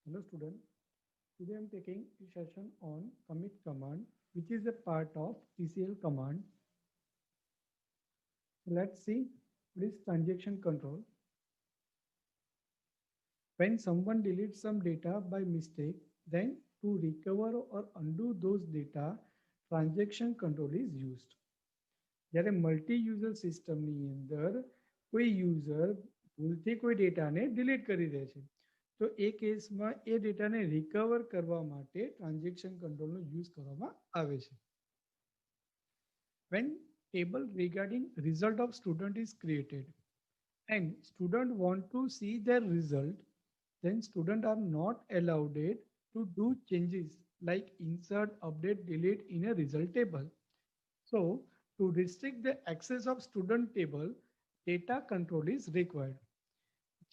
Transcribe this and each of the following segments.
Hello student, today I am taking a session on commit command which is a part of TCL command. Let's see what is transaction control. When someone deletes some data by mistake, then to recover or undo those data, transaction control is used. જ્યારે multi-user સિસ્ટમની અંદર કોઈ user ભૂલથી કોઈ ડેટાને delete કરી દે છે તો એ કેસમાં એ ડેટાને રિકવર કરવા માટે ટ્રાન્ઝેક્શન કંટ્રોલનો યુઝ કરવામાં આવે છે. When table regarding result of student is created and student want to see their result, then student are not allowed it to do changes like insert, update, delete in a result table. So to restrict the access of student table, data control is required.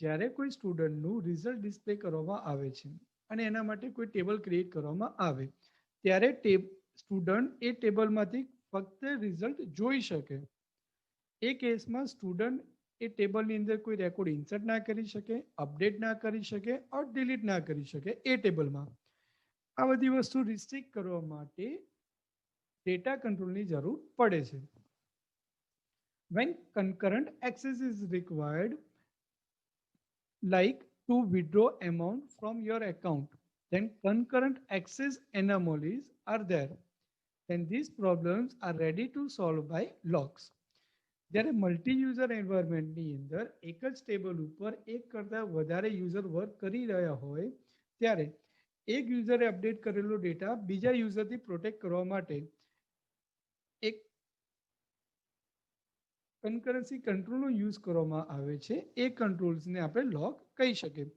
જ્યારે કોઈ સ્ટુડન્ટનું result display કરવામાં આવે છે અને એના માટે કોઈ table create કરવામાં આવે ત્યારે સ્ટુડન્ટ એ ટેબલમાંથી ફક્ત રિઝલ્ટ જોઈ શકે. એ કેસમાં સ્ટુડન્ટ એ ટેબલની અંદર કોઈ રેકોર્ડ ઇન્સર્ટ ના કરી શકે, અપડેટ ના કરી શકે ઓર ડિલીટ ના કરી શકે એ ટેબલમાં. આ બધી વસ્તુ રિસ્ટ્રિક્ટ કરવા માટે ડેટા કંટ્રોલની જરૂર પડે છે. When concurrent access is required, like to withdraw amount from your account, then concurrent access anomalies are there. Then these problems are ready to solve by locks. જ્યારે મલ્ટી યુઝર એન્વાયરમેન્ટની અંદર એક જ table ઉપર એક કરતાં વધારે યુઝર વર્ક કરી રહ્યા હોય ત્યારે એક યુઝરે અપડેટ કરેલો ડેટા બીજા યુઝરથી પ્રોટેક્ટ કરવા માટે એક કન્કરન્સી કંટ્રોલનો યુઝ કરવામાં આવે છે. એ કંટ્રોલ્સને આપણે લોક કહી શકીએ.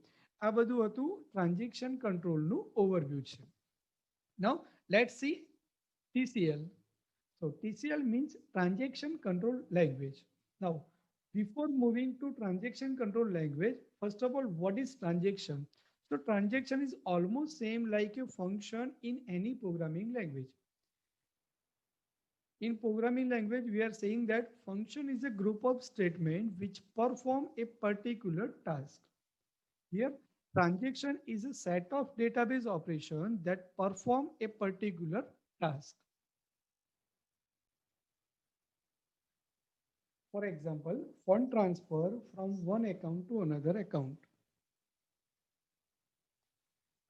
આ બધું હતું ટ્રાન્ઝેક્શન કંટ્રોલનું ઓવરવ્યૂ છે. Now let's see TCL. So TCL means transaction control language. Now, before moving to transaction control language, first of all, what is transaction? So transaction is almost same like a function in any programming language. In programming language, we are saying that function is a group of statements which perform a particular task. Here, transaction is a set of database operations that perform a particular task. For example, fund transfer from one account to another account.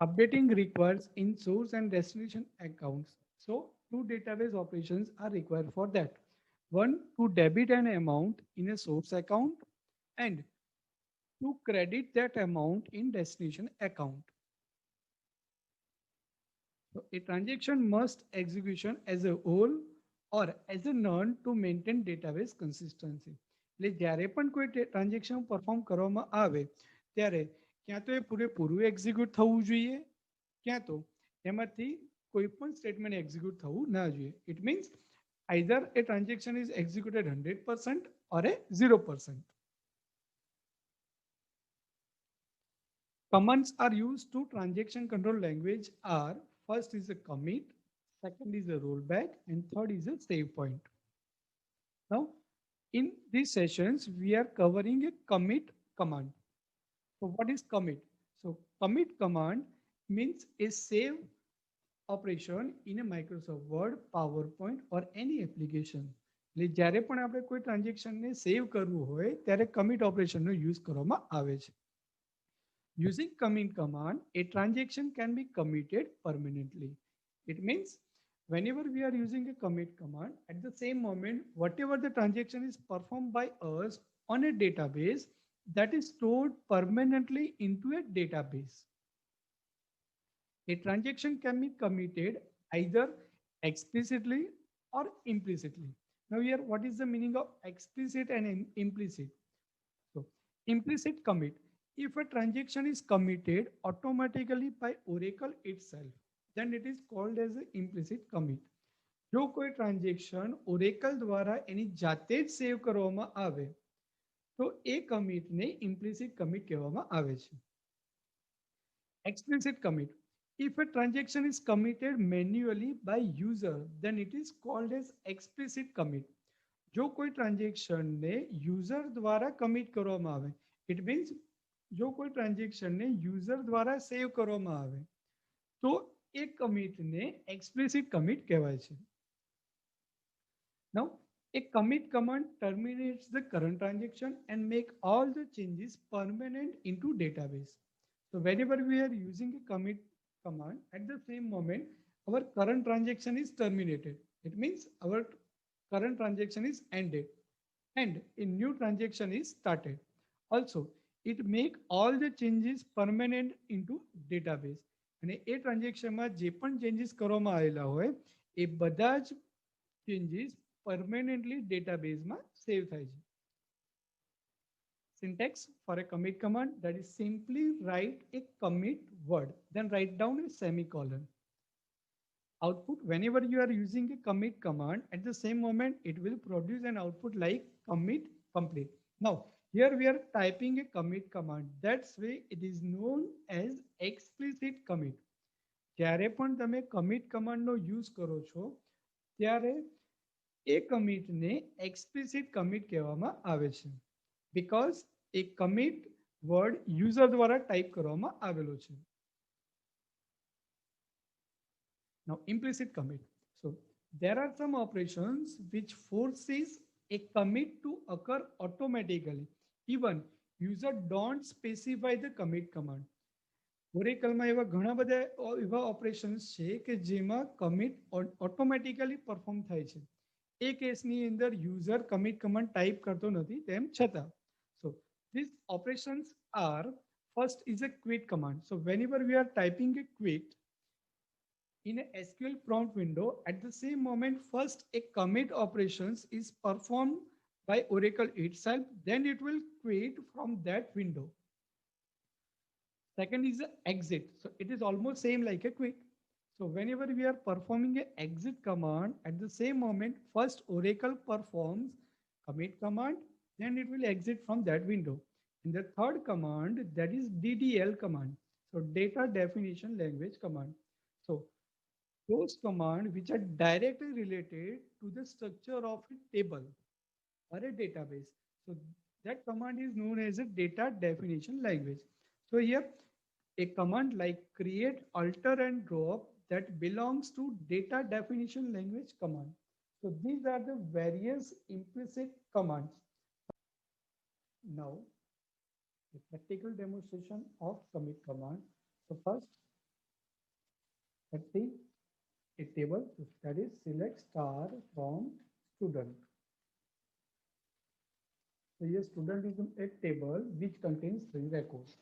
Updating requires in source and destination accounts. So two database operations are required for that. One, to debit an amount in a source account and to credit that amount in destination account. So a transaction must execution as a whole or as a none to maintain database consistency. એટલે જ્યારે પણ કોઈ transaction perform કરવામાં આવે ત્યારે ક્યાં તો એ પૂરેપૂરું એક્ઝિક્યુટ થવું જોઈએ ક્યાં તો એમાંથી કોઈ પણ સ્ટેટમેન્ટ એક્ઝિક્યુટ થવું ના જોઈએ. It means either a transaction is executed 100% or a 0%. Commands are used to transaction control language are first is a commit, second is a rollback, and third is a save point. Now, in these sessions, we are covering a commit command. So what is commit? So commit command means a save operation in a Microsoft Word, PowerPoint or any application. એટલે જ્યારે પણ આપણે કોઈ ટ્રાન્ઝેક્શનને સેવ કરવું હોય ત્યારે commit ઓપરેશનનો use કરવામાં આવે છે. Using commit command, a transaction can be committed permanently. It means whenever we are using a commit command, at the same moment, whatever the transaction is performed by us on a database, that is stored permanently into a database. A transaction can be committed either explicitly or implicitly. Now here, what is the meaning of explicit and implicit? So implicit commit. If a transaction is committed automatically by Oracle itself, then it is called as an implicit commit. જો કોઈ transaction Oracle દ્વારા એની જાતે જ સેવ કરવામાં આવે તો એ કમિટને implicit commit કહેવામાં આવે છે. Explicit commit. If a transaction is committed manually by user, then it is called as explicit commit. જો કોઈ ટ્રાન્ઝેક્શનને યુઝર દ્વારા કમિટ કરવામાં આવે, it means જો કોઈ ટ્રાન્ઝેક્શનને યુઝર દ્વારા સેવ કરવામાં આવે તો એ કમિટને એક્સપ્લિસિટ કમિટ કહેવાય છે. Now, a commit command terminates the current transaction and make all the changes permanent into database. So whenever we are using a commit command, at the same moment, our current transaction is terminated. It means our current transaction is ended and a new transaction is started. Also, it make all the changes permanent into database. અને એ ટ્રાન્ઝેક્શનમાં જે પણ changes કરવામાં આવેલા હોય એ બધા જ changes permanently database save થાય છે. Syntax for a commit command, that is simply write a commit word, then write down a semicolon. Output, whenever you are using a commit command, at the same moment it will produce an output like commit complete. Now here we are typing a commit command, that's why it is known as explicit commit. જ્યારે પણ તમે commit command નો use કરો છો ત્યારે એ કમિટને explicit commit કહેવામાં આવે છે because A commit word user દ્વારા ટાઈપ કરવામાં આવેલો છે. Now implicit commit. So there are some operations which forces a commit to occur automatically even user don't specify the commit command. ઓરેકલમાં એવા ઘણા બધા એવા ઓપરેશન્સ છે કે જેમાં કમિટ ઓટોમેટિકલી પરફોર્મ થાય છે. એ કેસની અંદર યુઝર કમિટ કમાન્ડ ટાઈપ કરતો નથી તેમ છતાં. So these operations are, first is a quit command. So whenever we are typing a quit in a SQL prompt window, at the same moment first a commit operations is performed by Oracle itself, then it will quit from that window. Second is the exit. So it is almost same like a quit. So whenever we are performing a exit command, at the same moment, first Oracle performs commit command, then it will exit from that window. And the third command, that is DDL command. So data definition language command. So those commands which are directly related to the structure of a table or a database. So that command is known as a data definition language. So here a command like create, alter and drop that belongs to data definition language command. So these are the various implicit commands. Now a practical demonstration of commit command. So first, let's see a table, that is select star from student. So here student is a table which contains 3 records.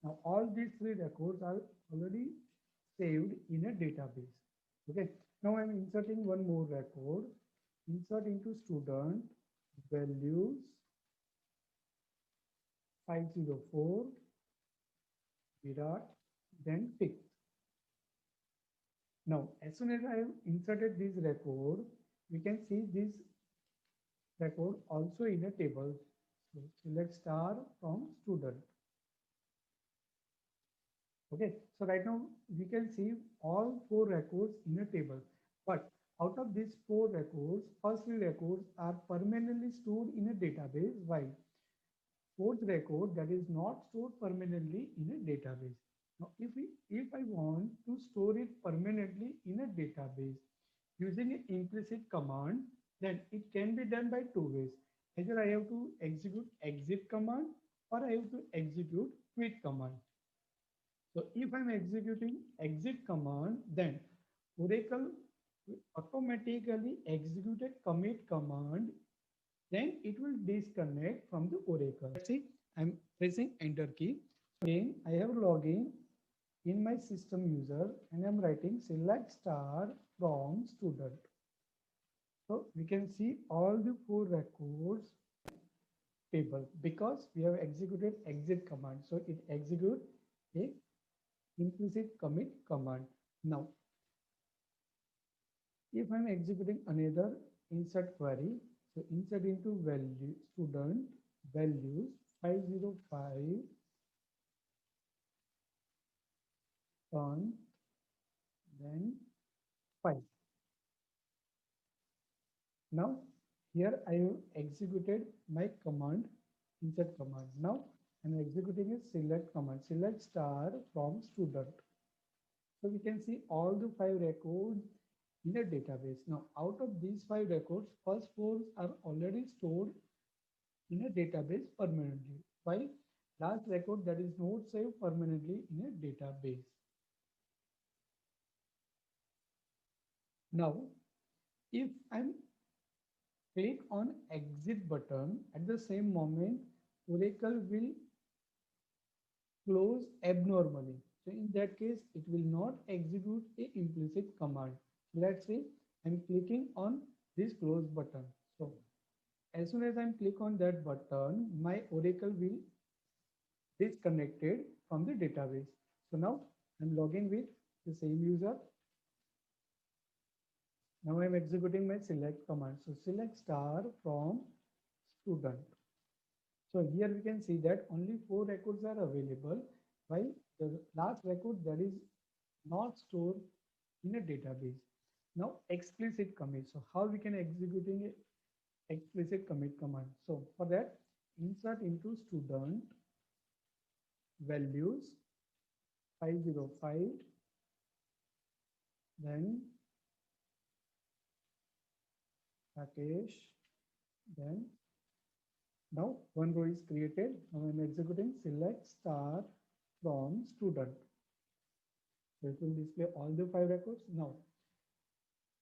Now all these 3 records are already saved in a database. Okay. Now I'm inserting one more record. Insert into student values 504 Virat, then pick. Now as soon as I have inserted this record, we can see this record also in a table. So select star from student. Okay, so right now we can see all 4 records in a table, but out of these 4 records, first 3 records are permanently stored in a database, while fourth record that is not stored permanently in a database. Now if I want to store it permanently in a database using an implicit command, then it can be done by 2 ways. Either I have to execute exit command or I have to execute quit command. So if I'm executing exit command, then Oracle will automatically execute a commit command, then it will disconnect from the Oracle. Let's see, I'm pressing enter key. Again, I have login in my system user and I'm writing select star from student. So we can see all the 4 records table because we have executed exit command. So it executes a implicit commit command. Now, if I'm executing another insert query, so insert into value student values 505 on then 5. Now here I have executed my command, insert command. Now I'm executing a select command, select star from student. So we can see all the 5 records in a database. Now, out of these 5 records, first 4 are already stored in a database permanently, while last record that is not saved permanently in a database. Now, if I'm click on exit button, at the same moment, Oracle will close abnormally. So in that case, it will not execute a implicit command. Let's say I'm clicking on this close button. So as soon as I'm click on that button, my Oracle will disconnected from the database. So now I'm logging with the same user. Now I'm executing my select command. So select star from student. So here we can see that only 4 records are available, while the last record that is not stored in a database. Now explicit commit. So how we can executing a explicit commit command? So for that, insert into student values 505, then Rakesh, then now one row is created. Now I'm executing select star from student. So it will display all the 5 records. Now,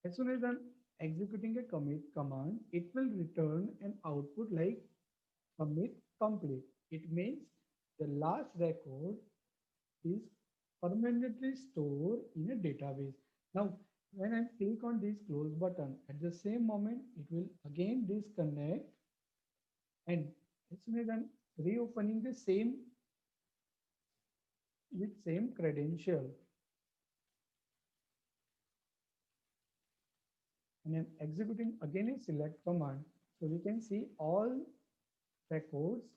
as soon as I'm executing a commit command, it will return an output like commit complete. It means the last record is permanently stored in a database. Now, when I click on this close button, at the same moment, it will again disconnect, and as soon as I'm reopening the same with same credential, and I'm executing again a select command, so we can see all records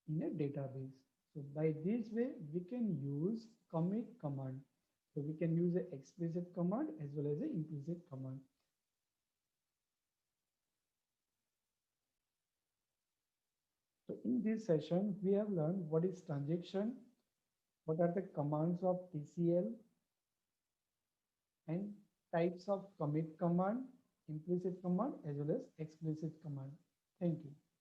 in a database. So by this way, we can use commit command. So we can use an explicit command as well as an implicit command. So in this session, we have learned what is transaction, what are the commands of TCL, and types of commit command, implicit command as well as explicit command. Thank you.